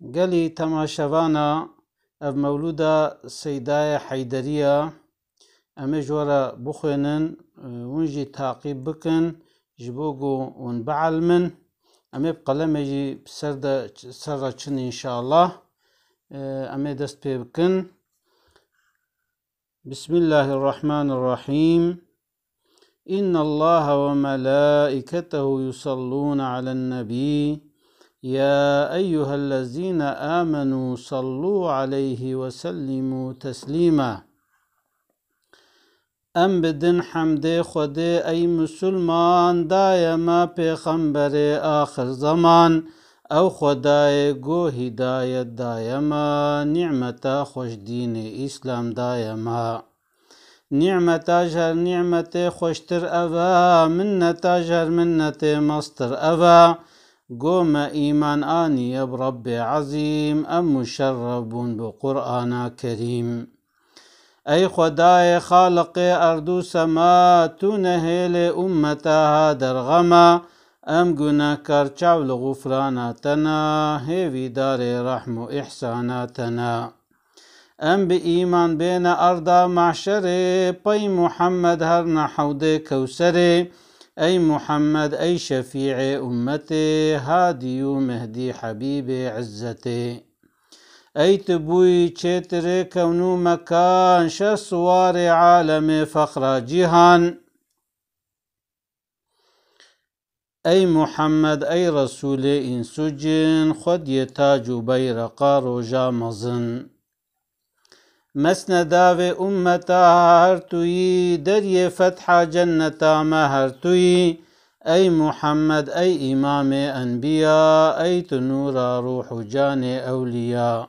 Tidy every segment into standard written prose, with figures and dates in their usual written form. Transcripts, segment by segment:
قالي تماشاوانا اف مولودا سيدايا حيدرية امي جورا بخوينن ونجي تعقيب بكن جبوغو ونبعلمن امي بقلم يجي سرچن ان شاء الله امي دست بكن. بسم الله الرحمن الرحيم. إن الله وملائكته يصلون على النبي يا أيها الذين آمنوا صلوا عليه وسلموا تسليما. ام بدن حمد خود ای مسلمان دائما پیغمبر آخر زمان او خدای گو هدایت دائما نعمتا خوش دین اسلام دائما نعمتا جر نعمت خوشتر اوا منتا جر منت مستر اوا قوم ایمان آنی برب عظیم ام مشربون بقرآن کریم. ای خدای خالق ارض و سما تو نهیل امتها در غما ام گناهکار چاول غفراناتنا هیوی دار رحم و احساناتنا ام به ایمان بین ارضا معشر پی محمد هر نحود کوسر ای محمد ای شفیع امت هادی و مهدی حبیب عزت ای تبوی چتر کونو مکان شسوار عالم فخر جهان ای محمد ای رسول انس و جن خود ی تاج و بیرقا روژا مزن مسندا و امتا هر توی دری فتح جنتا مهر توی ای محمد ای امام انبیاء ای تنور روح جان اولیا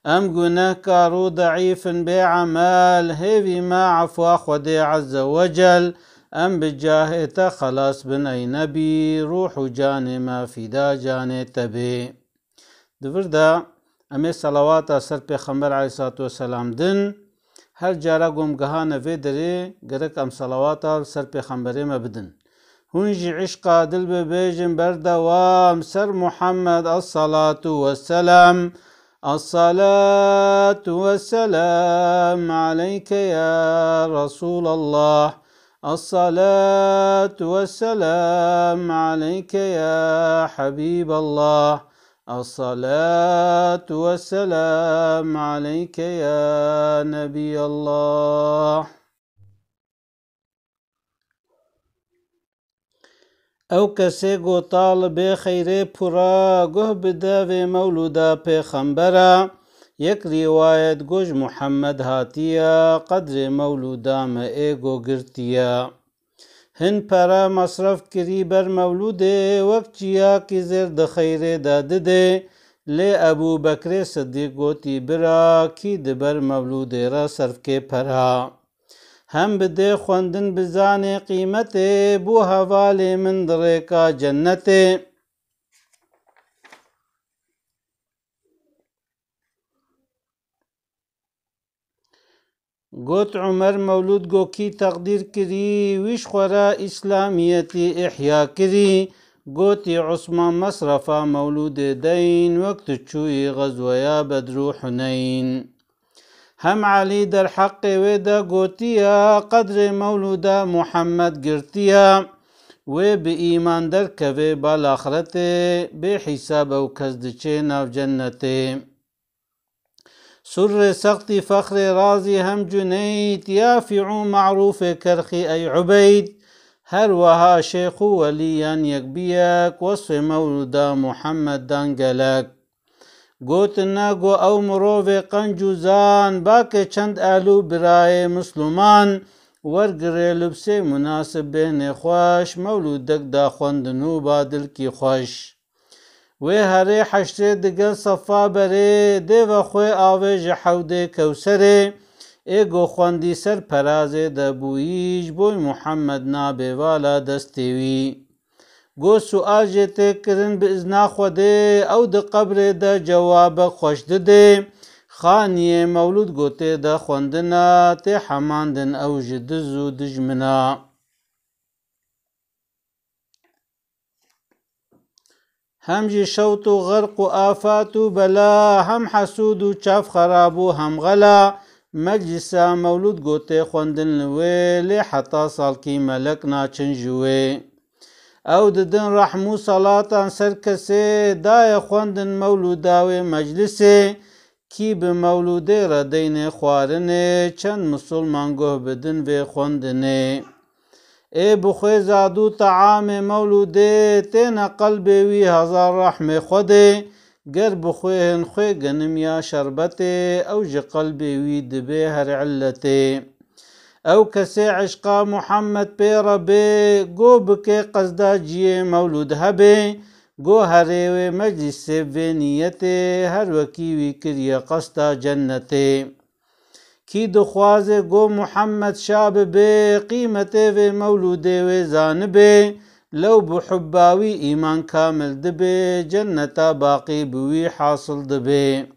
ام گناهکار و ضعیف بعمل هیوی ما عفو خود عز وجل ام بجاهت خلاص بن ای نبی روح جان ما فدا جان تبی. دوردا امی صلوات سر پیغمبر علیه الصلاة والسلام دن هر جارا گمگهانه وی دری گرک ام صلوات سر پیغمبری ما بدن هنجي عشقا دل ببيجن بردوام سر محمد الصلاة والسلام الصلاة والسلام عليك يا رسول الله الصلاة والسلام عليك يا حبيب الله الصلاة والسلام عليك يا نبي الله. او کسی گو طالب خیر پورا گه بده و مولودا پیغمبرا یک روایت گوش محمد هاتیا قدر مولودا ما ایگو گرتیا هن پرا مصرف کری بر مولود وقتیا کی زرد خیر داده ده لی ابو بکر صدیق گوتی برا کی دبر مولود را صرف که پرا هم بده خوندن بزان قیمت بو حواله من درکا جنت گوت عمر مولود گو کی تقدیر کری ویش خورا اسلامیتی احیا کری گوتی عثمان مصرفا مولود دین وقت چوی غزویا بدر حنین هم علی در حق ودا گوتیا قدر مولودا محمد گرتیا و به ایمان در کوه بالاخرت به حساب و کزدچه ناو جنت سر سختی فخر رازی هم جنید یافعو معروف کرخی ای عبید هر وها شیخ ولیان یک بیک وصف مولودا محمد دانگلک گوتنا گو او مروف قنجوزان باک چند آلو برای مسلمان ورگره لبس مناسب بین خوش مولودک دا خوندنو بادل کی خوش و هره حشر دگل صفا بره دیو خوی آوه جحود کوسره ایگو خوندی سر پرازه دا بویش بوی محمد نابه والا دستیوی گو سؤال جته کرن به ازنا خوده او د قبر دا جواب خوش ده خانیه مولود گوته دا خوندنا ته حماندن او جدزو دجمنا هم جی شوط و غرق و آفات و بلا، هم حسود و چاف خراب و هم غلا. مجلسا مولود گوته خوندن لوی، لی حتا سالکی ملک ناچن جوی. او ددن رحمو صلاتان سر کسی، دای خوندن مولوداوی مجلسی. کی به مولوده را دین خوارنه، چند مسلمان گوه بدن و خوندنه. ای بخوی زادو طعام مولوده، تین قلب وی هزار رحم خوده. گر بخوی هنخوی گنم یا شربته، او جی قلب وی دبه هر علته. او کسی عشقا محمد پیره بی، گو بکه قصدا جی مولود هبه. گو هره و مجلس و نیته، هر وکی وی کریه قصدا جنته. کی دخوازه گو محمد شاب بی، قیمته و مولوده و زانبه. لو بحباوی ایمان کامل دبه، جنتا باقی بوی حاصل دبه.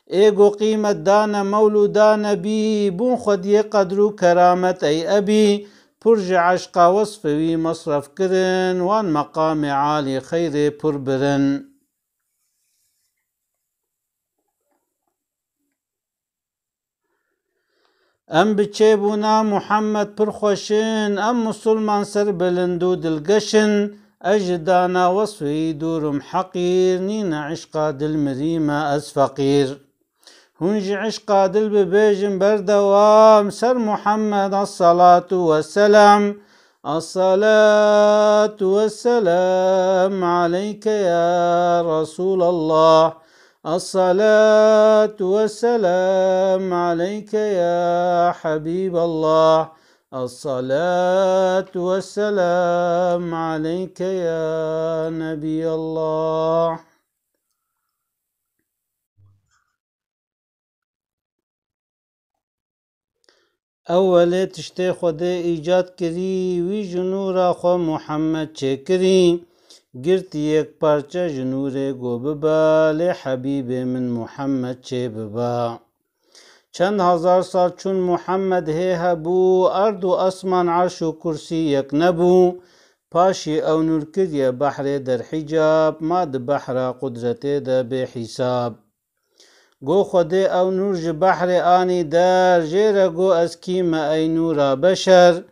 ایگو قیمت دان مولودان بی، بون خودی قدر و کرامت ای ابی. پرج عشق وصفوی مصرف کرن، وان مقام عالی خیر پر برن. ام بچه بونا محمد پر خوشن، ام مسلمان سر بلندو دلگشن. اجدانا وصفی دورم حقیر، نین عشقا دل مریما از فقیر. هنج عشقا دل ببیجن بردوام، سر محمد الصلاة والسلام. الصلاة والسلام عليك يا رسول الله. الصلاة والسلام عليك يا حبيب الله. الصلاة والسلام عليك يا نبي الله. اولی تشتی خود ایجاد کری، وی جنورا خو محمد چه کری. گرتی یک پارچه جنور گو ببا، لی حبیب من محمد چه ببا. چند هزار سال چون محمد هبو، ارض و اسمان عرش و کرسی یک نبو. پاشی او نور کریه بحر در حجاب، ما ده بحر قدرت ده به حساب. گو خود او نور ج بحر آنی در، جیر گو از کیم ای نورا بشر.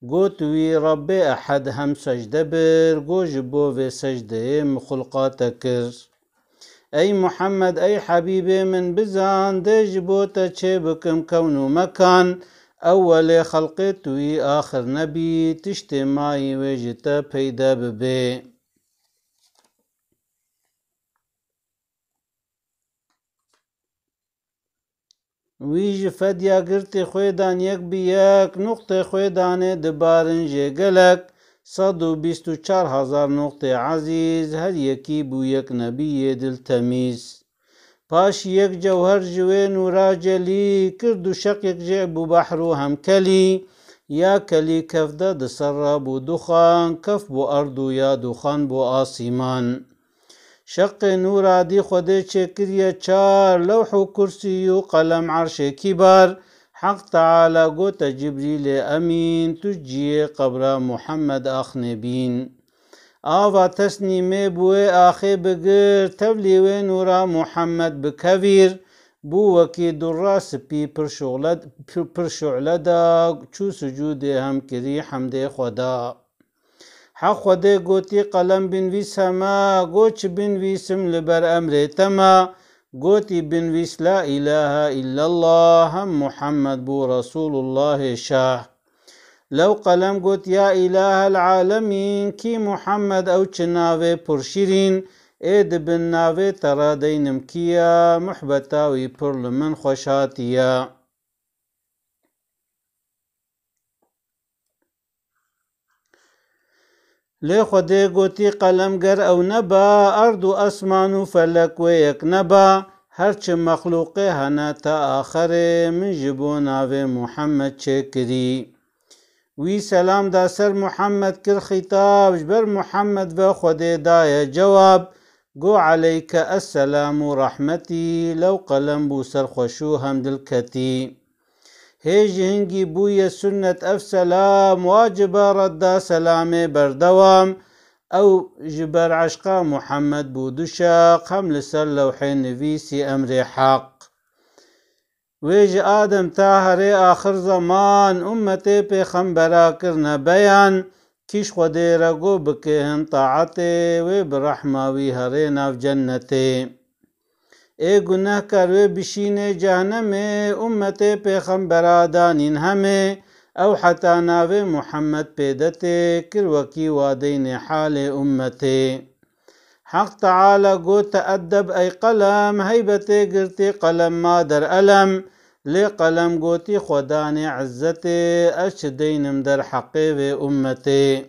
گو توی رب احد هم سجده بر، گو جبو و سجده مخلقات کر. ای محمد ای حبیب من بزان، ده جبو تا چه بکم کون و مکان. اول خلق توی آخر نبی، تشت مای و جتا پیدا ببی. ویج فدیا گرتی خویدان یک بی یک، نقطه خویدانه دبارن جگلک. 124,000 نقطه عزیز، هر یکی بو یک نبی دل تمیز. پاش یک جوهر جوی نورا جلی، کردو شق یک جعبو بحرو هم کلی. یا کلی کف ده دسر بو دخان، کف بو اردو یا دخان بو آسیمان. شق نورا دی خود چکریه چار، لوح و کرسی و قلم عرش کبار. حق تعالی گوت جبریل امین، تجیه قبر محمد آخ نبین. آوا تسنیمه بوی آخی بگر، تبلیوی نورا محمد بکویر. بو وکی در سپی پر شعلدا، چو سجود هم کری حمد خدا. حق خود گوتی قلم بنویس هما، گوچ بنویسم لبر امر تما. گوتی بنویس لا اله الا الله، هم محمد بو رسول الله شاه. لو قلم گوت یا اله العالمین، کی محمد او چناوه پرشیرین. اید بن ناوه ترا دینم کیا، محبتاوی پر لمن خوشاتیا. لی خودی گوتی قلم گر او نبا، ارض و اسمان و فلک و یک نبا. هرچه مخلوقه هنه تا آخره، من جبو ناوه محمد چه کری. وی سلام دا سر محمد کر خطاب، جبر محمد و خودی دای جواب. گو علیک السلام و رحمتی، لو قلم بو سر خوشو هم دل کتی. هیج هنگی بوی سنت اف سلام، واجب رد سلام بردوام. او جبر عشقا محمد بود شاق هم لسر لوحي نویسی امر حق ویج آدم تا هر آخر زمان امت پیغمبرا کرنا بیان کش خودی رگو بکهن طاعته و برحماوی هر ناف جنته ای گناه کر و بشین جهنم امت پیغمبرا دانین همه او حتی ناو محمد پیدته کروکی وادین حال امته حق تعالى قو تأدب أي قلم هيبتي قرتي قلم ما در ألم لي قلم قوتي خداني عزتي أشدين در حقي و أمتي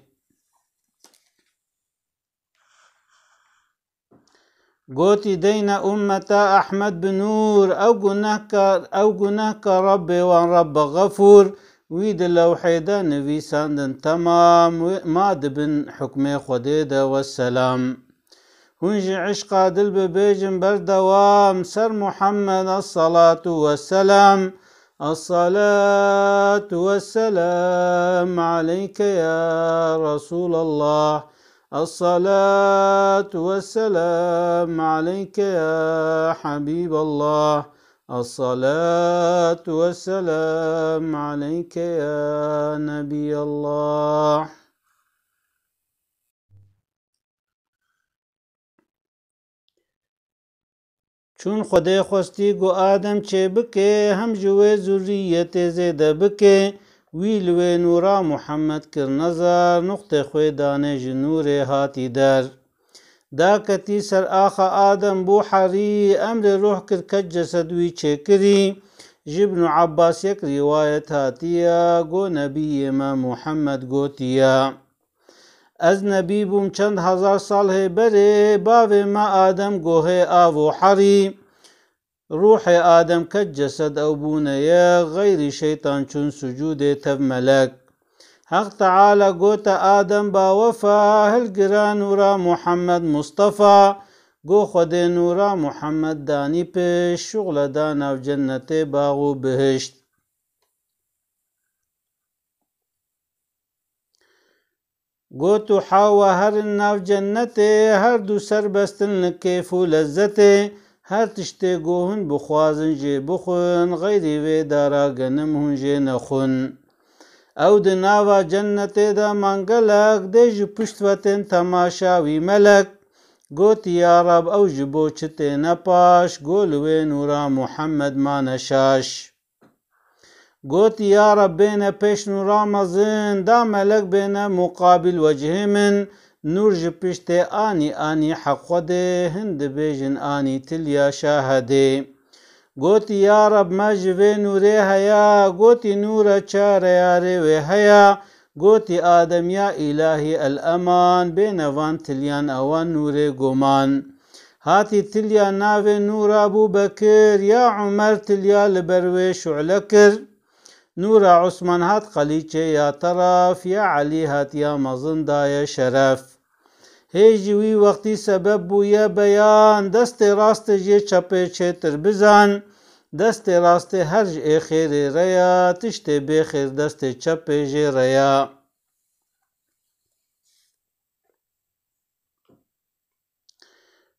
قوتي دين أمتا أحمد بنور أو جناك ربي وان رب غفور ويد اللوحيدة نبيسان تمام ما دبن حكمي خديدة والسلام هنج عشقا دل ببيجن بردوام سر محمد الصلاة والسلام الصلاة والسلام عليك يا رسول الله الصلاة والسلام عليك يا حبيب الله الصلاة والسلام عليك يا نبي الله چون خدای خواستی گو آدم چه بکه هم جوه ذریت زیده بکه ویلوه نورا محمد کر نظر نقطه خوی دانه جنور هاتی در دا کتی سر آخا آدم بو حری امر روح کر کج جسد وی چه کری جبن عباس یک روایت هاتیا گو نبی ما محمد گوتیا از نبی بوم چند هزار سال بره باوی ما آدم گوه آو حری روح آدم کج جسد او بونه غیر شیطان چون سجود تب ملک حق تعالى قوت آدم با وفا هل گرا نورا محمد مصطفى گو خود نورا محمد دانی پیش شغل دانا و جنت باغو بهشت گو تو حاوه هر ناو جنت هر دو سر بستن کیف و لذت هر تشته گوهن بخوازن جه بخون غیری وی دارا گنم هن جه نخون او د ناوا جنت دا منگلک دیج پشت وطن تماشاوی ملک گوت یا رب او جبو چته نپاش گولوی نورا محمد ما نشاش گوت یا رب بین پیش نورا مزن دا ملک بین مقابل وجه من نور جپشت آنی آنی حق خوده هند بیجن آنی تلیا شاهده گوتی یا رب ما جوه نوره هیا گوتی نور چار یاره و هیا گوتی آدم یا الهی الامان بین وان تلیان اوان نور گمان هاتی تلیا ناو نور ابو بکر یا عمر تلیا لبروی شعلکر نور عثمان هات قلیچه یا طرف یا علی هات یا مزن دای شرف هیجوی وقتی سبب بو یا بیان دست راست جه چپه چه تر بزن دست راست هر جه خیر ریا تشت بخیر دست چپه جه ریا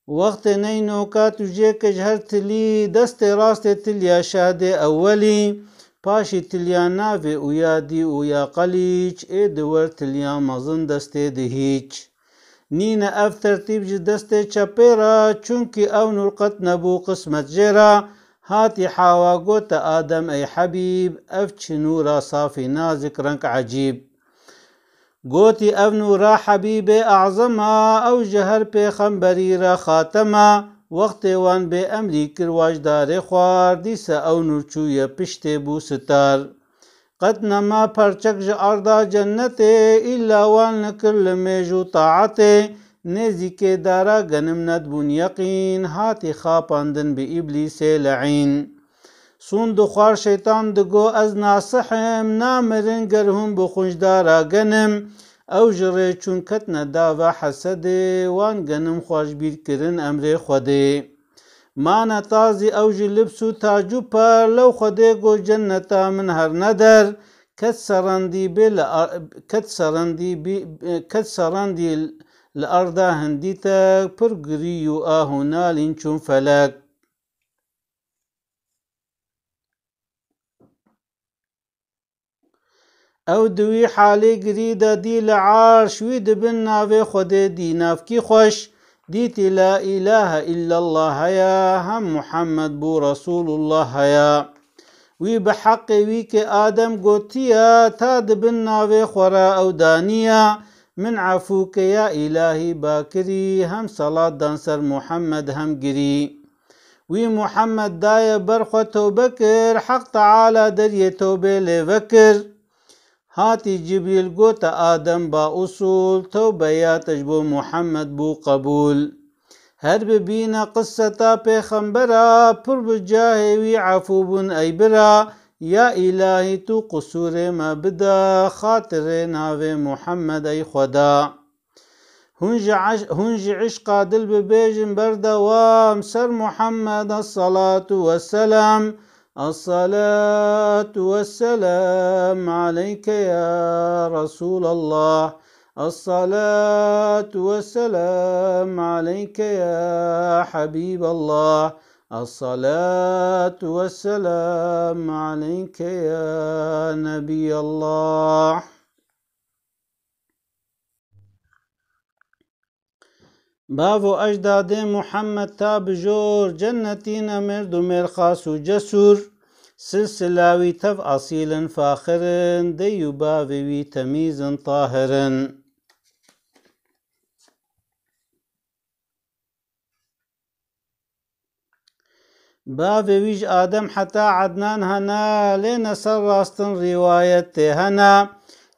وقت نینو کا تجه کجهر تلی دست راست تلیا شهد اولی پاشی تلیا ناوی اویادی اویا قلیچ ای دور تلیا مزن دست ده هیچ نین اف ترتیب جه دست چپه را چونکی او نرقت نبو قسمت جرا هاتی حاوا گوت آدم ای حبیب اف چنورا صافی نازک رنگ عجیب گوتی اف نورا حبیب اعظما او جهر پیغمبری را خاتما وقت وان به امری کرواجدار خوار دیسا او نورچوی پشت بو ستار قد نما پرچک اردا جنت الا وان نکر لمیجو طاعت نزی که دارا گنم ندبون یقین هاتی خاپاندن به ابلیس لعین سون دخوار شیطان دگو از ناصحم نامرن گرهم بخونج دارا گنم او جره چون کت نداوا حسد وان گنم خوش بیر کرن امر خوده مانا تازی او جلبسو تاجو پر لو خوده گو جنتا من هر ندر کت سرندی لأرضا هنديتك برقريو آهنال چون فلك او دوی حالی گریده دی لعرش وید بن ناوی خود دی نافکی خوش دیتی لا اله الا الله هيا هم محمد بو رسول الله هيا وی بحق وی که آدم گوتیا تا دبن ناوی خورا او دانیا من عفوك يا إلهي باكري هم صلاة دانسر محمد هم گری وی محمد داي برخوة بكر حق تعالى دري توبه لبكر هاتي جبريل قوت آدم با أصول توبياتش بو محمد بو قبول هر ببينا قصة پیغمبرا پر بجاه وی عفو بن أي برا يا إلهي تو قصور ما بدا خاطر ناوي محمد أي خدا هنج عشقا دل ببيجن بردوام سر محمد الصلاة والسلام الصلاة والسلام عليك يا رسول الله الصلاة والسلام عليك يا حبيب الله الصلاة والسلام عليك يا نبي الله بابو أجداد محمد تاب جور جنتين مرد مرخاص جسور سلسلاوي تف أصيل فاخر ديو باوي تميز طاهر باويج آدم حتى عدنان هنا لين سر راستن رواية هنا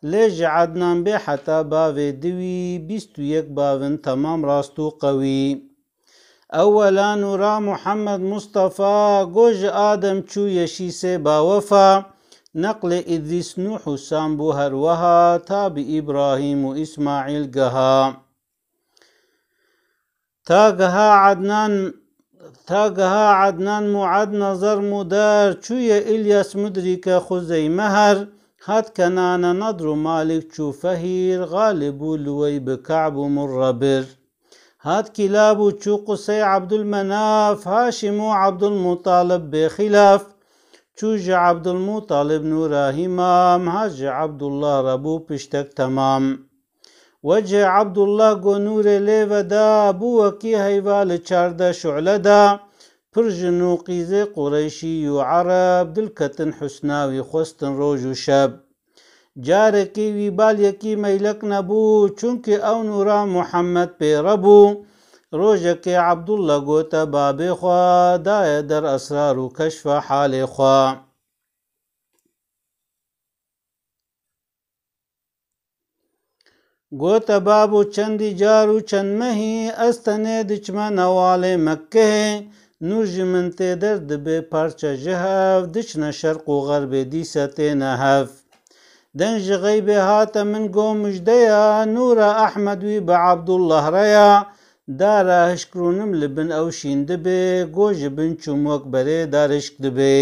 ليج عدنان بي حتى باوي دوي بيستو يك باون تمام راستو قوي اولا نورا محمد مصطفى جوج آدم چو يشيسي باوفا نقل إدريس نوح وسامبو هروها تاب إبراهيم وإسماعيل قها تاقها عدنان معد نظر مدار چوية إلياس مدرك خزي مهر هات كنان نضر مالك چو فهير غالب لوي بكعب مربر هات كلاب چو قصي عبد المناف هاشم عبد المطالب بخلاف چوج عبد المطالب نورا همام هاج عبد الله ربو پشتك تمام وجه عبد الله گو نور لیو دا بوکی هیوال چارده شعله دا پرجنو قیزه قریشی و عرب دلکتن حسناوی خستن روج و شب جارکی وی بال یکی میلک نبو چونکه او نورا محمد پی ربو روجك عبد الله قوت باب خوا داية در أسرار وكشف حال خوا قوت بابو چندی جارو چند مهی استنه دچما نوال مکه نوج من درد به پرچه جهف دچنا شرق و غرب دیست نهف دنج غیب هات من قوم مجدیا نور احمد وی بعبد الله ریا دارا هشکرونم لبن او شین دبه گوج بن چوموک بره دارشک دبه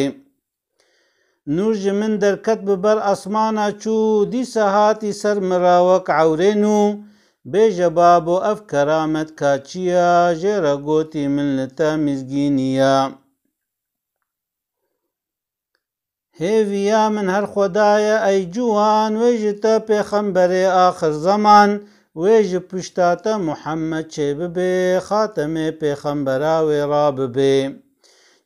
نور من در کتب بر اسمانا چو دی سهاتی سر مراوک عورینو بی جباب و اف کرامت کاچیا جیرا گوتی من لتا مزگینیا هیویا من هر خدایا ای جوان ویجتا پیغمبر آخر زمان ویج پشتاتا محمد چه ببه خاتم پیغمبراوی را ببه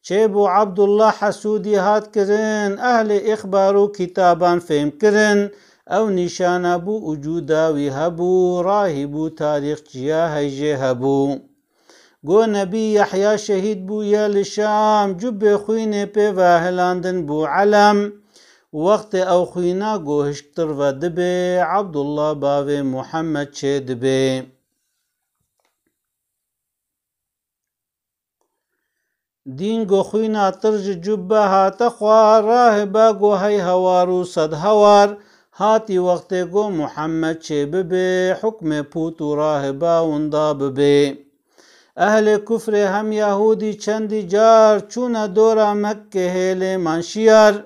چه بو عبدالله حسودی هات کرن اهل اخبارو کتابان فهم کرن او نشان بو وجوداوی هبو راهبو تاریخ جیا هیجه هبو گو نبی یحیی شهید بو یا لشام جب خوین پی واهلاندن بو علم وقت او خوینا گو هشتر و دبه عبدالله باوی محمد چه دبه دین گو خوینا ترج جبه هات خوار راهبا گو هی هوارو صد هوار هاتی وقت گو محمد چه ببه حکم پوتو راهبا وندا ببه اهل کفر هم یهودی چندی جار چون دورا مکه هیل منشیار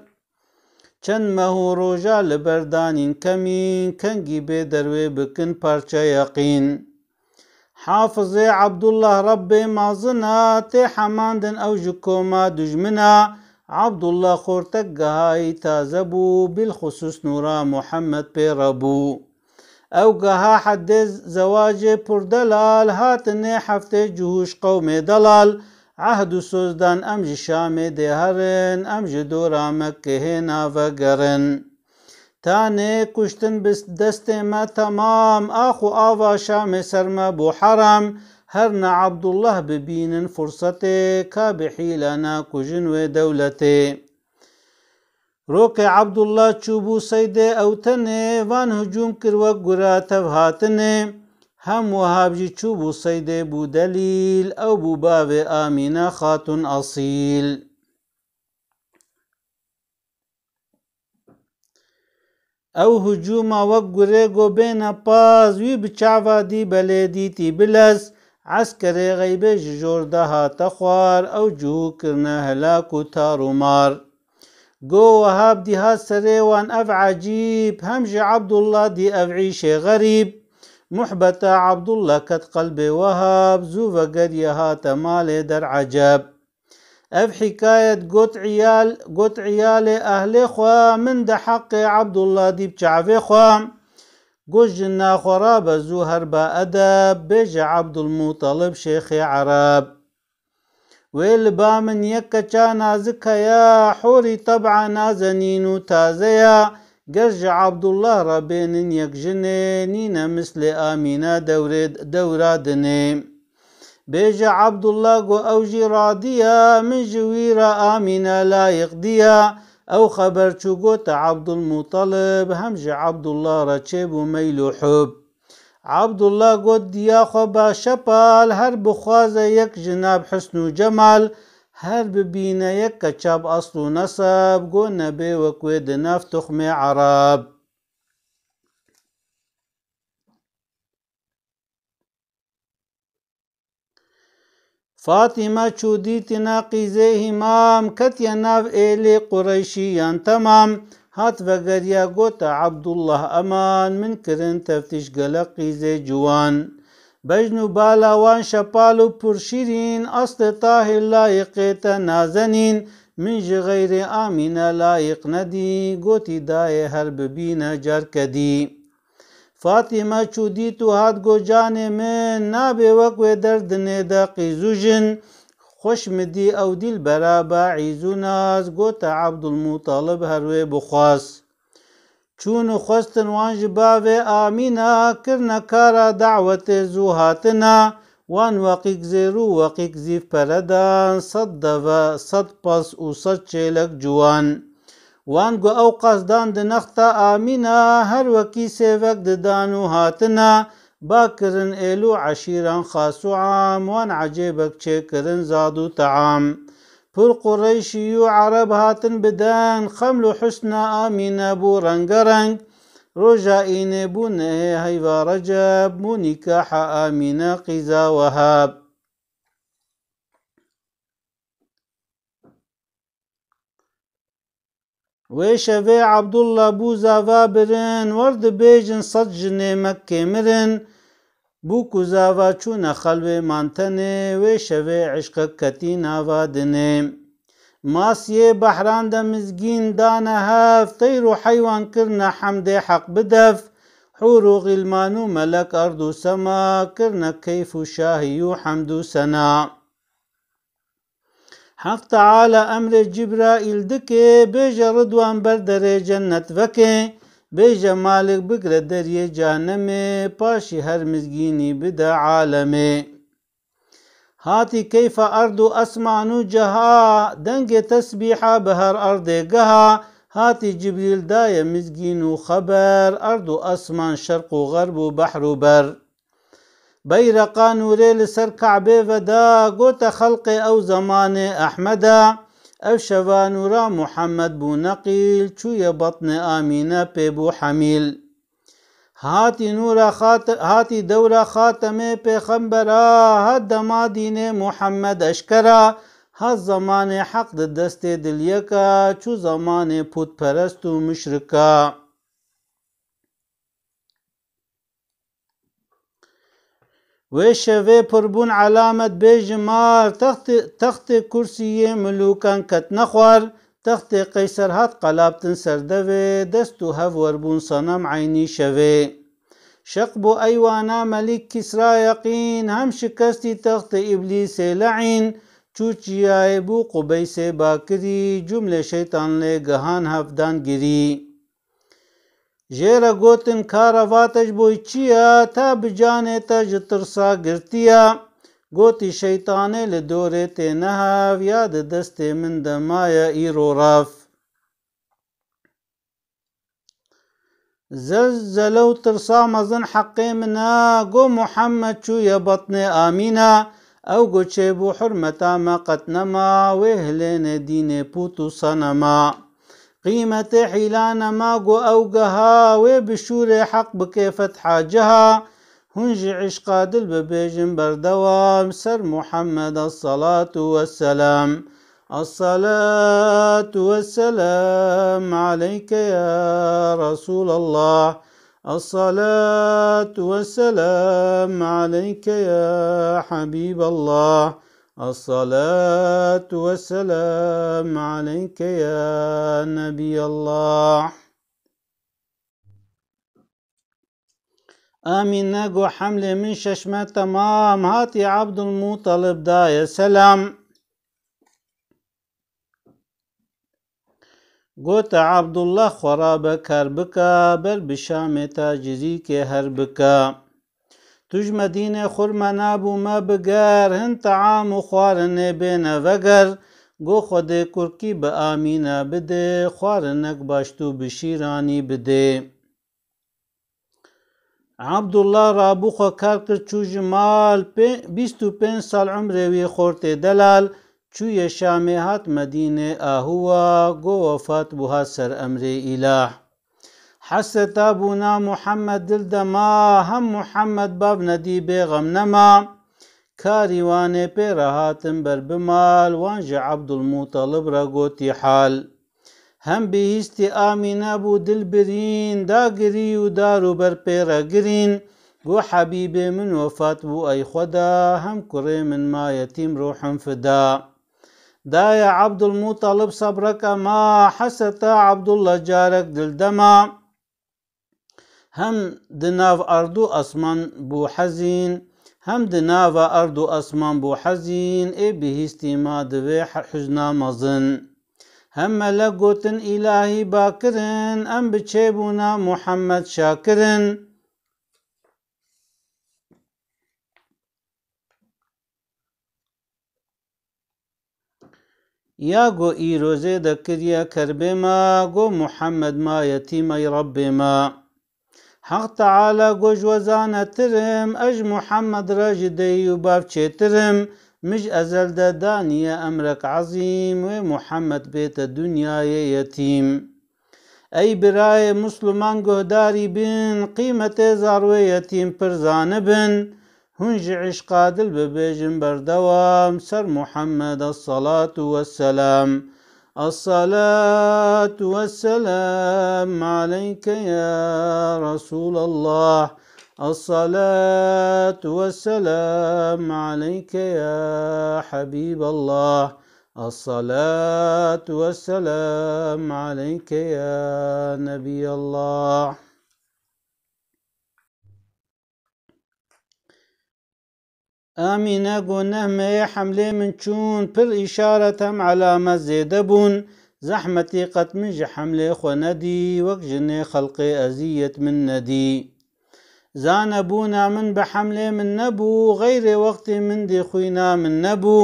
چند مهو روژا لبردانین کمین کنگی به دروی بکن پرچه یقین حافظ عبدالله ربي مازنا تي حماندن او جكوما دجمنا عبدالله خورتقهاي تازبو بالخصوص نورا محمد بيربو او قها حد زواج پردلال هاتني حفته جهوش قوم دلال عهد سوزدان امج شام دهرن امج دورا مكه نافقرن تاني كشتن بس دست ما تمام اخو آوا شام سرما بو حرم هرنا عبدالله ببين فرصته كابحيلنا كجن ودولته روك عبدالله چوبو سيده او تنه وان هجوم كروا قرا تفهاتنه هم وهابجي چوبو سيده بو دليل او بو باب آمينة خاتون أصيل او هجوم وقره گو بين باز وي بچاوا دي بلدي تي بلس عسكري غيبه جوردها تخوار او جو كرنا هلاكو تارو مار گو وهاب دي ها سريوان اف عجيب همج عبدالله دي اف عيشي غريب محبت عبدالله كت قلبي وهاب زو وقد يها تمالي در عجب اف حكاية قوت عيال اهل خوا من ده حق عبدالله دي بچعفي خوا قوش جنا خراب زو هربا ادب بيج عبد المطلب شيخ عرب ويل بامن يكا نازك يا حوري طبعا نازنين تازيا قرج عبد الله ربين يكجنين مثل آمينة دورادني بيجا عبد الله قو أوجي راضية من جوير آمينة لا يقضيها أو خبر قوت عبد المطلب همج عبد الله رتشيب وميلو حب عبد الله قد يا خبا شپال هر بخوازه يك جناب حسن و جمال هر ببينه يك كچاب اصل و نسب قو نبي وكويد ناف تخم عرب فاطمة چوديت ناقيزه همام كت يناف إلي قريشيان تمام هات وقريا قوت عبد الله أمان من كرن تفتش قلقي زي جوان بجنو بالا وان شپالو پرشيرين أصل طاهر لايقيت نازنين من غير آمين لايق ندي قوتي داي هرب بين جركدي فاطمة چوديتو هات گو جان من نابي وقوي درد ندا قيزوجن خوش مدي او دل برابا عيزو ناز قوت عبد المطلب هروي بخواس چون خوستن وان جباوي آمينة كرنا كارا دعوت زوهاتنا وان وقيق زيرو وقيق زيف پردان صد پس و صد چيلك جوان وان گو او قصدان دنختا آمينة هر وكي سيفك ددانو هاتنا باكرن إلو عشيران خاصو عام وان عجيبك چكرن زادو طعام پر قريشيو عرب هاتن بدان خملو حسن آمينة بو رنگ رنگ رجائين بو نه هيوا رجب مو نكاح آمينة قيزا وهاب ويشفي عبد الله بو زافا برن ورد بيجن صد جنه مكة مرن بو كزافا چون خلوه مانتنه ويشفي عشق كتين آوادنه ماسيه بحران دا مزگين دانا هاف طير حيوان كرنا حمد حق بدف حور غلمانو ملك أرض سما كرنا كيف شاهي حمد سنا حق تعالى أمر جبرائيل دكي بيجا رضوان بردر جنة وكي بيجا مالك بقر دري جهنمي باشي هر مزگيني بدا عالمي هاتي كيف أرض أسمان جها دنگ تسبيحة بهر أرض قها هاتي جبريل داية مزگين خبر أرض أسمان شرق وغرب وبحر بر بيرقا نوري لسر كعبه ودا قوت خلق أو زمان أحمدا أو شفا نورا محمد بو نقيل چوية بطن آمينة بو حميل هاتي نورا هاتي دورا خاتمه پیغمبرا هات دما دين محمد اشکرا هات زمان حق دست دلیکا چو زمان پوت پرست و مشرکا و شوه پربون علامت بیجمار تخت کرسی ملوکان کت نخوار تخت قیصر هات قلابتن سردوه دستو هف وربون صنم عینی شوه شق بو ایوانا ملک کسرا یقین هم شکستی تخت ابلیس لعین چوچیای بو قبیس باکری جمله شیطان لی گهان هفدان گری جیرا گوتن کارواتش بوی چیا تا بجانه تا جترسا گرتیا گوتی شیطانه لدوره تینها یاد دست من دمایا ایرو راف زلزلو ترسا مزن حقی منا گو محمد چویا بطن آمینا او گو چه بو حرمتا ما قتنما وهلین دین پوتو صنما قيمة حيلان ماغو أوجها وبشور حق بكيفة حاجها هنج عشقا دل ببيجن بردوام سر محمد الصلاة والسلام الصلاة والسلام عليك يا رسول الله الصلاة والسلام عليك يا حبيب الله الصلاة والسلام عليك يا نبي الله آمين نقو حمل من ششمة تمام هاتي عبد المطلب داية سلام قوت عبد الله خرابك هربكا بل بشام تاجزيك هربكا تج مدینه خورمنا بو ما بگر هن طعام و خوارن بین وگر گو خود کرکی به آمینا بده خوارنک باشتو بشیرانی بده عبدالله رابو خو کار کرد چو جمال 25 سال عمره وی خورت دلال چوی شامی هات مدینه آهوا گو وفات بوها سر امر اله حسد ابونا محمد دل دما هم محمد باب ندی بیغم نما کاریوان پیرهاتن بر بمال وانج عبد المطلب را گوتی حال هم بهیستی آمینه بو دل برین دا گری و دارو بر پیره گرین گو حبیب من وفات بو ای خدا هم کره من ما یتیم روحم فدا دا یا عبد المطلب صبرک ما حسد عبدالله جارک دل دما هم دناف أرضو أسمان بو حزين هم دناف أرضو أسمان بو حزين إي بهستي ما دوي حزنا مزن هم ملقوتن إلهي باكرن أم بچيبونا محمد شاكرن يا گو إيروزي دكريا كربما گو محمد ما يتيم أي ربي ما حق تعالى گوش وزانه ترم اج محمد راجدي وباب ترم مج ازل دانية امرك عظيم ومحمد بيت الدنيا يتيم اي براي مسلمان گهداري بن قيمة زارو يتيم پرزان بن هنج عشقا دل ببيجن بردوام سر محمد الصلاة والسلام الصلاة والسلام عليك يا رسول الله الصلاة والسلام عليك يا حبيب الله الصلاة والسلام عليك يا نبي الله آمینه گو نهمه حمله من چون پر اشارتم علامت زیده بون زحمتی قط من جه حمله خو ندی وک جنه خلق ازیت من ندی زان بونا من بحمله من نبو غیر وقت من دی خوینا من نبو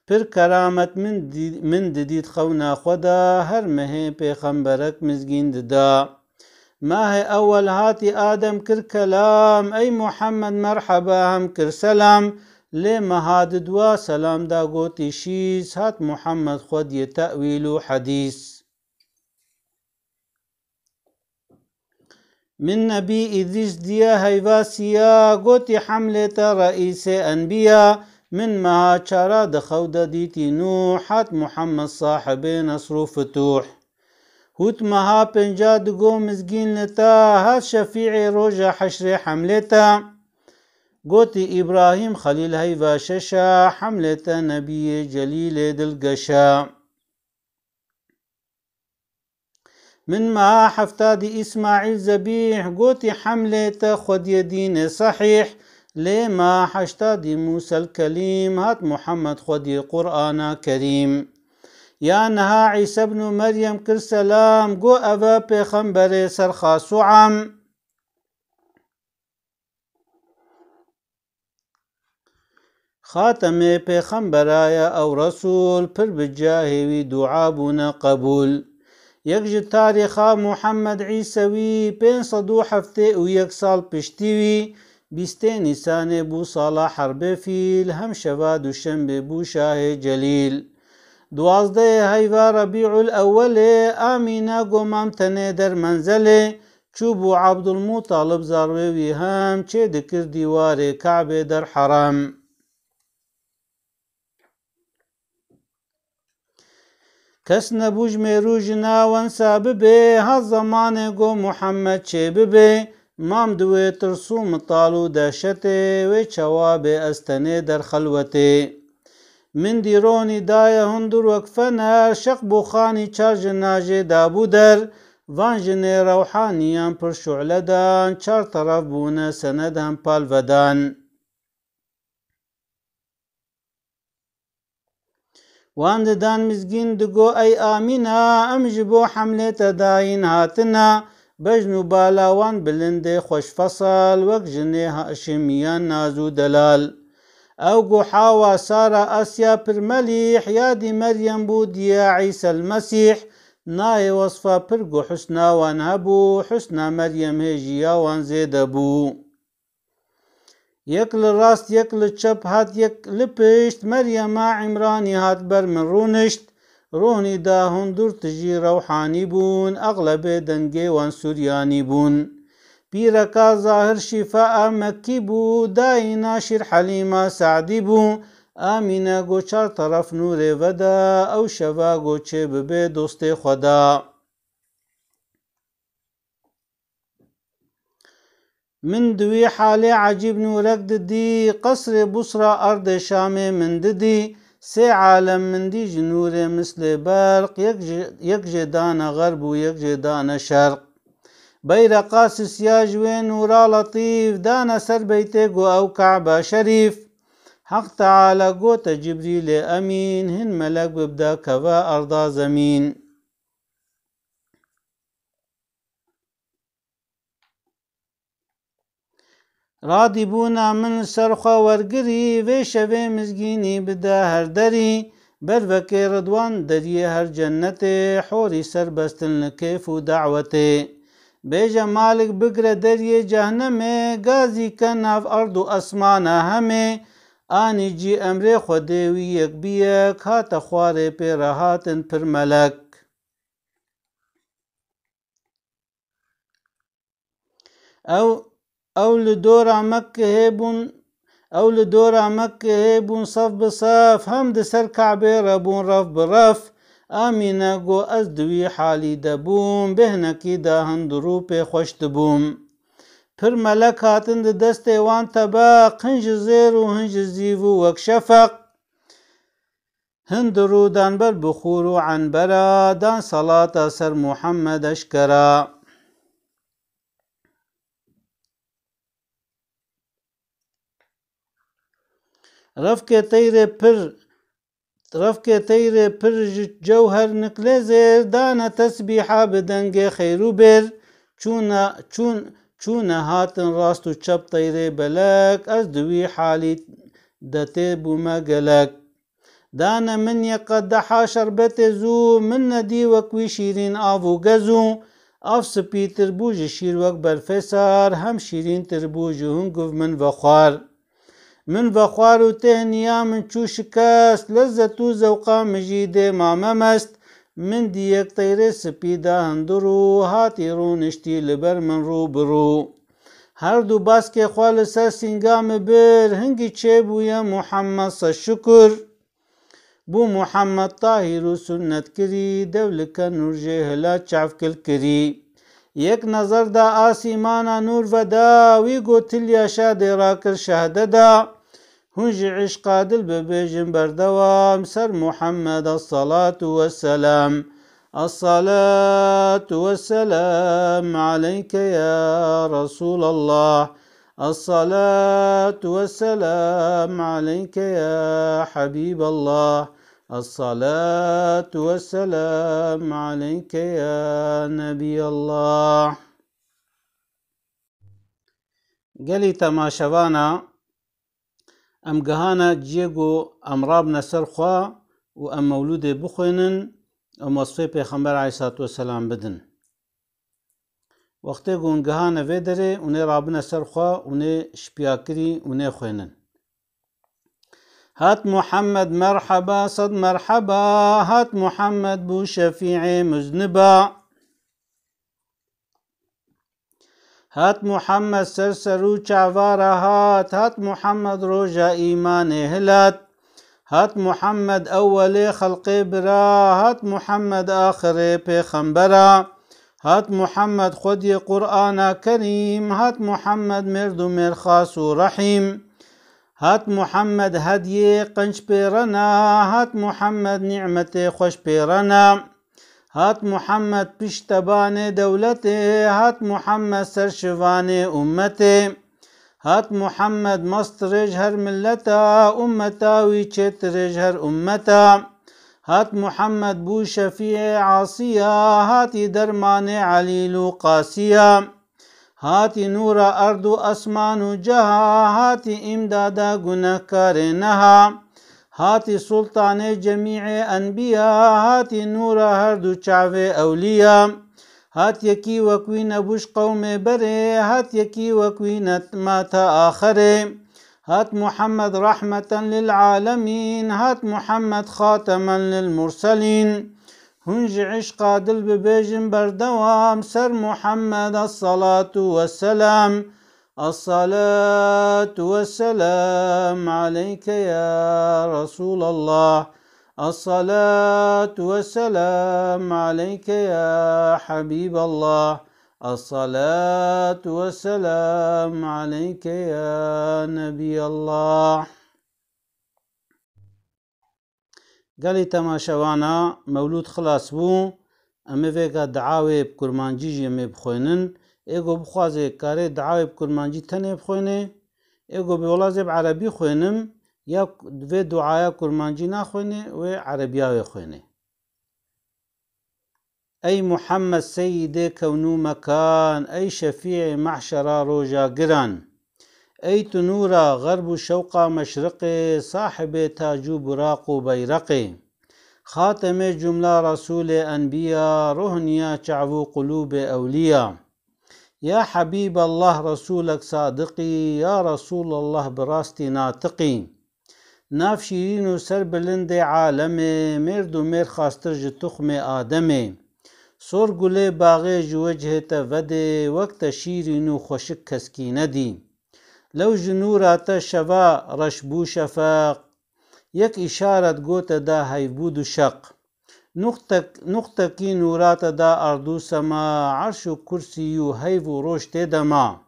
پر کرامت من ددید خونا خدا هر مه پیغمبرک مزگین ددا ما هي أول هاتي آدم كر كلام أي محمد مرحبا هم كر سلام لما هاد دوا سلام دا قوتي شيز هات محمد خود يتأويل حديث من نبي إذيش ديا هيفاسيا قوتي حملة رئيس أنبياء من مها چارا دخود ديتي نوح هات محمد صاحب نصر فتوح هوت مها پنجا دگو مزگین لتا هات شفیع روژا حشر حملتا قوتي إبراهيم خليل هيفا ششا حملة نبي جليل دلقشا من ما حفتادي إسماعيل زبيح قوتي حملة خد يدين صحيح لما حشتادي موسى الكليم هات محمد خدي قرآن كريم يا نها عيسى بن مريم كر سلام قو أبا پیغمبر سرخا سعام خاتم پیغمبرايا أو رسول پر بجاهوي دعابنا قبول يكج تاريخا محمد عيسوي بين صدو حفته ويك سال پشتيوي بيستي نيسان بو صالح حرب فيل هم شواد الشنب بو شاه جليل دوازده هيفا ربيع الأول آمينا قمام تنيدر منزله چوبو عبد المطالب زاروي هم چه دكر ديوار كعبه در حرام کس نبوج میروج ناون ساببه ها زمان گو محمد چه ببه مام دوی ترسوم طالو دهشته و چواب استنه در خلوته من دیرونی دای هندر وکفنر شق بخانی چار جناجه دابو در وان جنه روحانیان پر شعلدان چار طرف بونه سند هم پال ودان وان دان مزگین دگو ای آمینا ام جبو حملت داین هاتنا بجنو بالاوان بلند خوش فصل وک جنه هاشمیان نازو دلال او گو حاوا سارا اسیا پر ملیح یادی مریم بود یا عیسی المسیح نای وصفا پر گو حسنا وان هبو حسنا مریم هجیا وان زیده بو يكل راست يكل چپ هات يكل پشت مريم عمراني هات بر من رونشت روني دا هندور تجي روحاني بون اغلب دنگي وان سورياني بون بيركا ظاهر شفاء مكي بو داي ناشر حليمة سعدي بو آمينة گو چار طرف نور ودا او شوا گو چه ببه دوست خدا من دوي حالي عجيب نورك ددي قصر بصرى أرض شام من ددي سي عالم من دي جنور مثل برق يك جدان غرب ويك جدان شرق بيرقاس سياج وين نورا لطيف دانا سر بيتي أو كعبة شريف حق تعالى قوت جبريل أمين هن ملك ببدا كفا أرضا زمين رادی بونا من سرخوا ورگری و شوه مزگینی بدا هر دری بر وکی رضوان دری هر جنت حوری سر بستن کیف و دعوت بیجا مالک بگر دری جهنم گازی کناف ارض و اسمان همه آنی جی امر خودوی یک بیک هات خوار پر هاتن پر ملک او لدورا مكة هيبون صف بصف هم دسر كعبه ربون رف برف آمينا قو أزدوي حالي دبوم بهنكي دا هندرو پي خوش دبوم پر ملك هاتن دست وان طبق هنج زير و هنج زيفو وك شفق هندرو دان بر بخورو عنبرا دان صلاة سر محمد اشكرا رفك تير پر جوهر نقل زير دانا تسبيحة بدنگ خيرو بر چون هاتن راستو چپ تير بلك از دوي حالي دته بوما گلك دانا من يقدحا شربت زو من ندي وكوي شيرين آفو گزو آف سپي تربوج شير وك برفسار هم شيرين تربوج هنگف من وخوار من بخوار و تهنیا من چو شکست لذت و زوقا مجید ماممست من دیک تیر سپیدا هندرو هاتی رو نشتی لبر من رو برو هر دو باس که خوال سر سنگام بر هنگی چه بویا محمد شکر بو محمد طاهر و سنت کری دولکا نور جهلا چاف کل کری یک نظر دا آسیمانا نور ودا وی گوتلیا شاد را کر شهده دا هنج عشقا دل ببیجن بردوام سر محمد الصلاة والسلام الصلاة والسلام عليك يا رسول الله الصلاة والسلام عليك يا حبيب الله الصلاة والسلام عليك يا نبي الله. قالي تماشوانا ام گهانا جيگو ام رابنا سرخوا و ام مولود بخوينن ام وصفه پیغمبر علیه الصلاة والسلام بدن وقتی گون گهانا ویدره اونه رابنا سرخوا اونه شپیاکری اونه خوينن هات محمد مرحبا صد مرحبا هات محمد بو شفيع مذنبا هات محمد سرسرو چاوارا هات محمد روجا ایمان هلات هات محمد اول خلق برا هات محمد آخر پیغمبرا هات محمد خودی قرآن کریم هات محمد مرد و مرخاص و رحیم هات محمد هدی قنج پیرنا هات محمد نعمت خوش پیرنا هات محمد پشتبان دولته هات محمد سرشوان امته هات محمد مسترج هر ملتا امتا وی چترج هر امتا هات محمد بو شفیع عاصیا هاتی درمان علیل و قاسیا هاتی نور ارض و اسمان و جها هاتی امدادا گناهکار نها هاتی سلطان جمیع انبیاء هاتی نور هر دو چاو اولیاء هات یکی وکوی نبوش قوم بره هات یکی وکوی نتمات آخره هات محمد رحمة للعالمين هات محمد خاتما للمرسلين هنج عشقا دل ببيجن بردوام سر محمد الصلاة والسلام الصلاة والسلام عليك يا رسول الله الصلاة والسلام عليك يا حبيب الله الصلاة والسلام عليك يا نبي الله. قالي تماشوانا مولود خلاص بو اما ویگا دعاوی بکرمانجی جیمه بخوینن ایگو بخوازه کاره دعاوی بکرمانجی تنه بخوینه ایگو بولازه بعربی خوینم یا و دعایا کرمانجی نخوینه و عربیاوی خوینه. أي محمد سيد كونو مكان أي شفيع محشر روجا قران أي تنورا غرب شوقا مشرقي صاحب تاجو براق بيرقي خاتم جملة رسول أنبياء رهنيا شعبو قلوب أولياء يا حبيب الله رسولك صادقي يا رسول الله براستي ناطقي ناف شيرين سر بلند عالمي مردو مير خاستر جتخم آدمي سور گله باغی جوجه تا وده وقت شیرینو خوشک کسکی ندی لو جنورات شوا رشبو شفاق یک اشارت گوت دا هیبود و شق نقطه کی نورات دا اردو سما عرش و کرسی و هیو و روشت دما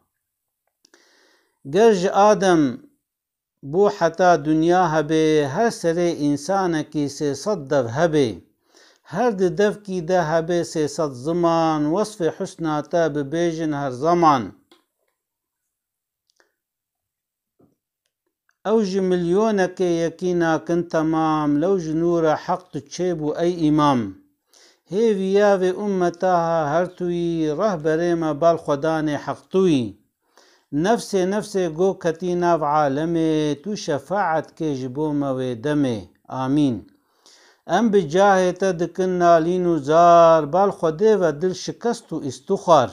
گرج آدم بو حتا دنیا هبه هر سر انسان کی 300 دف هبه هر دف کی ده هبه 300 زمان وصف حسناتا ببیجن هر زمان اوج مليونك يكينا كن تمام لو جنور حق تشيبو اي امام هي وياوي امتها هرتوي رهبري ما بال خداني حقتوي نفسي گو كتينا في عالمي تو شفاعت كي جبو موي دمي آمين ام بجاه تدكنا لينو زار بال خده و دل شكستو استخار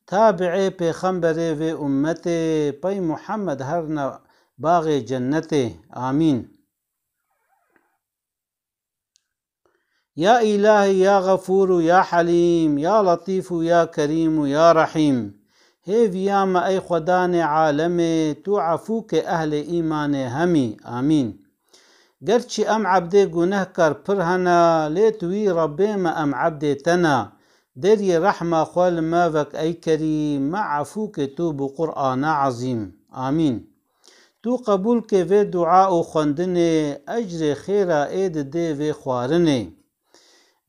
تابعي پیغمبري و امتي پي محمد هرنا باغ جنته آمين يا إلهي يا غفور يا حليم يا لطيف يا كريم يا رحيم هي فياما أي خدان عالمي تو عفوك أهل إيمان همي آمين گرچی ام عبد گناه کر پرهنا لیتوی ربی ما ام عبد تنا دری رحمة خوال مافك أي كريم مع عفوك تو بقرآن عظيم آمين. تو قبول که و دعا و خواندنه اجر خیره اید ده و خوارنه.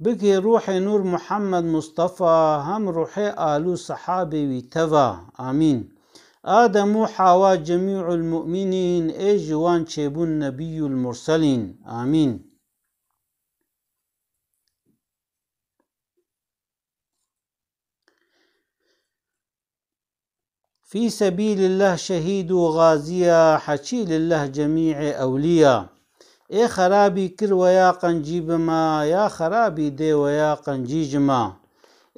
بگه روح نور محمد مصطفى هم روح آلو صحابه وی توا آمين. آدم و حوا جميع المؤمنين ای جوان چبون نبي المرسلين آمين. في سبيل الله شهيد وغازية حكي لله جميع أولياء. اي خرابي كر ويا قنجيب ما يا خرابي دي ويا قنجيج ما.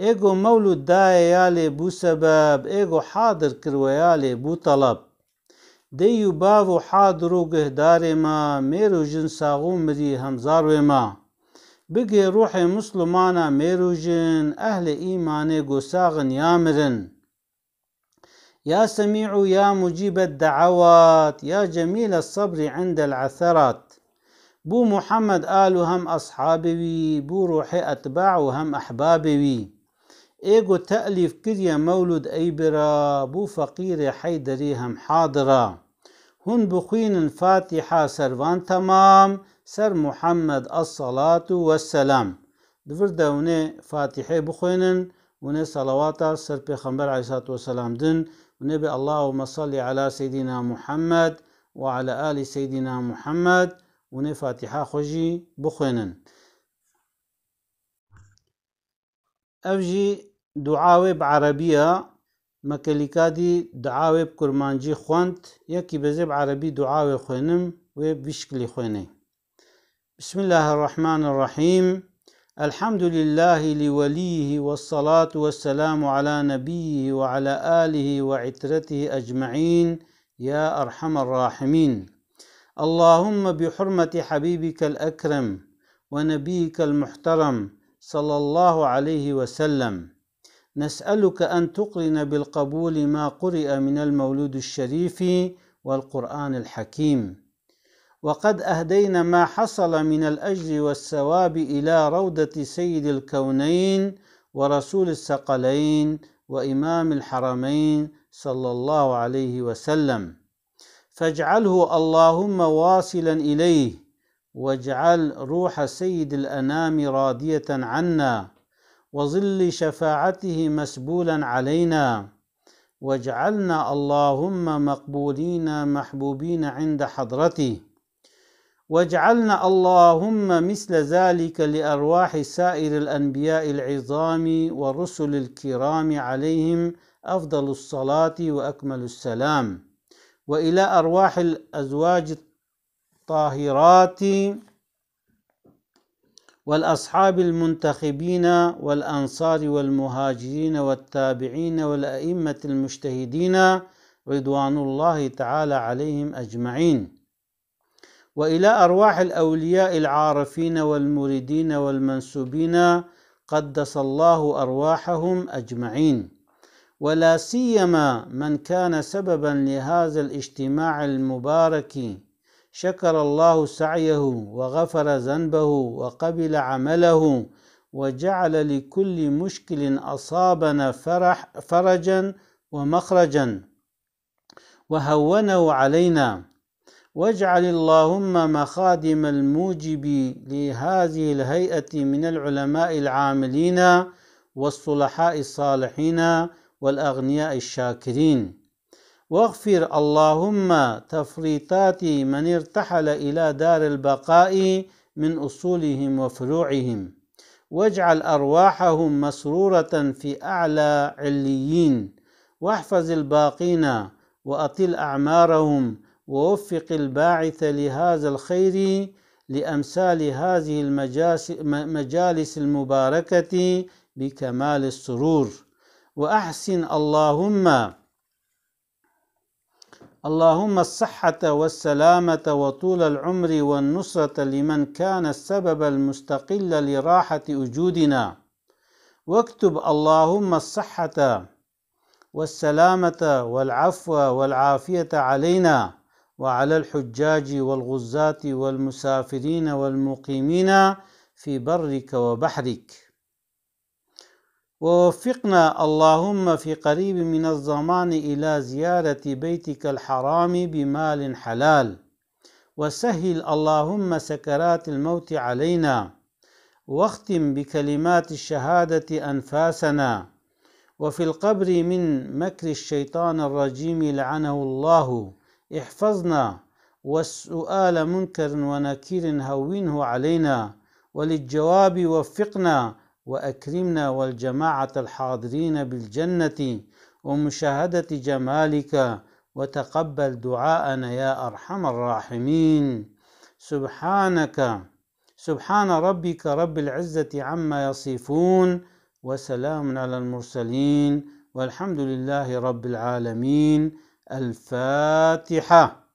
ايغو مولود داي يالي بو سبب ايغو حاضر كر ويالي بو طلب. ديو باو حاضرو قهدار ما ميرو جن ساغو مري همزارو ما. بقي روحي مسلمانا ميرو جن أهل إيماني قو ساغن يامرن. يا سميع يا مجيب الدعوات يا جميل الصبر عند العثرات. بو محمد آلو هم أصحابي بو روحي أتباعو هم أحبابي. إيغو تأليف كريا مولود أيبرا بو فقير حيدري هم حاضرا. هن بخوين الفاتحة سروان تمام سر محمد الصلاة والسلام. دفر دونه فاتحة بخوينن ونه صلوات سر پیغمبر عليه الصلاة والسلام دن ونبي اللهم صل على سيدنا محمد وعلى آل سيدنا محمد ونه فاتحة خوشي بخوينن. أفجي دعاوي بعربية مكاليكادي دعاوي بكرمانجي خوانت يكي بزيب عربي دعاوي خوينم وبشكلي خويني. بسم الله الرحمن الرحيم. الحمد لله لوليه والصلاة والسلام على نبيه وعلى آله وعترته أجمعين يا أرحم الراحمين. اللهم بحرمة حبيبك الأكرم ونبيك المحترم صلى الله عليه وسلم نسألك أن تقرن بالقبول ما قرئ من المولود الشريف والقرآن الحكيم. وقد أهدينا ما حصل من الأجر والثواب إلى روضة سيد الكونين ورسول الثقلين وإمام الحرمين صلى الله عليه وسلم. فاجعله اللهم واصلا إليه واجعل روح سيد الأنام راضية عنا وظل شفاعته مسبولا علينا واجعلنا اللهم مقبولين محبوبين عند حضرته واجعلنا اللهم مثل ذلك لأرواح سائر الأنبياء العظام والرسل الكرام عليهم أفضل الصلاة وأكمل السلام وإلى أرواح الأزواج الطاهرات والأصحاب المنتخبين والأنصار والمهاجرين والتابعين والأئمة المجتهدين رضوان الله تعالى عليهم أجمعين وإلى أرواح الأولياء العارفين والمريدين والمنسوبين قدس الله أرواحهم أجمعين ولا سيما من كان سببا لهذا الاجتماع المبارك شكر الله سعيه وغفر ذنبه وقبل عمله وجعل لكل مشكل أصابنا فرجا ومخرجا وهونه علينا واجعل اللهم مخادم الموجب لهذه الهيئة من العلماء العاملين والصلحاء الصالحين والأغنياء الشاكرين واغفر اللهم تفريطات من ارتحل إلى دار البقاء من أصولهم وفروعهم واجعل أرواحهم مسرورة في أعلى عليين واحفظ الباقين وأطل أعمارهم ووفق الباعث لهذا الخير لأمثال هذه المجالس المباركة بكمال السرور وأحسن اللهم الصحة والسلامة وطول العمر والنصرة لمن كان السبب المستقل لراحة وجودنا واكتب اللهم الصحة والسلامة والعفو والعافية علينا وعلى الحجاج والغزاة والمسافرين والمقيمين في برك وبحرك ووفقنا اللهم في قريب من الزمان إلى زيارة بيتك الحرام بمال حلال، وسهل اللهم سكرات الموت علينا، واختم بكلمات الشهادة أنفاسنا، وفي القبر من مكر الشيطان الرجيم لعنه الله احفظنا، والسؤال منكر ونكير هونه علينا، وللجواب وفقنا وأكرمنا والجماعة الحاضرين بالجنة ومشاهدة جمالك، وتقبل دعاءنا يا أرحم الراحمين. سبحان ربك رب العزة عما يصفون، وسلام على المرسلين، والحمد لله رب العالمين. الفاتحة.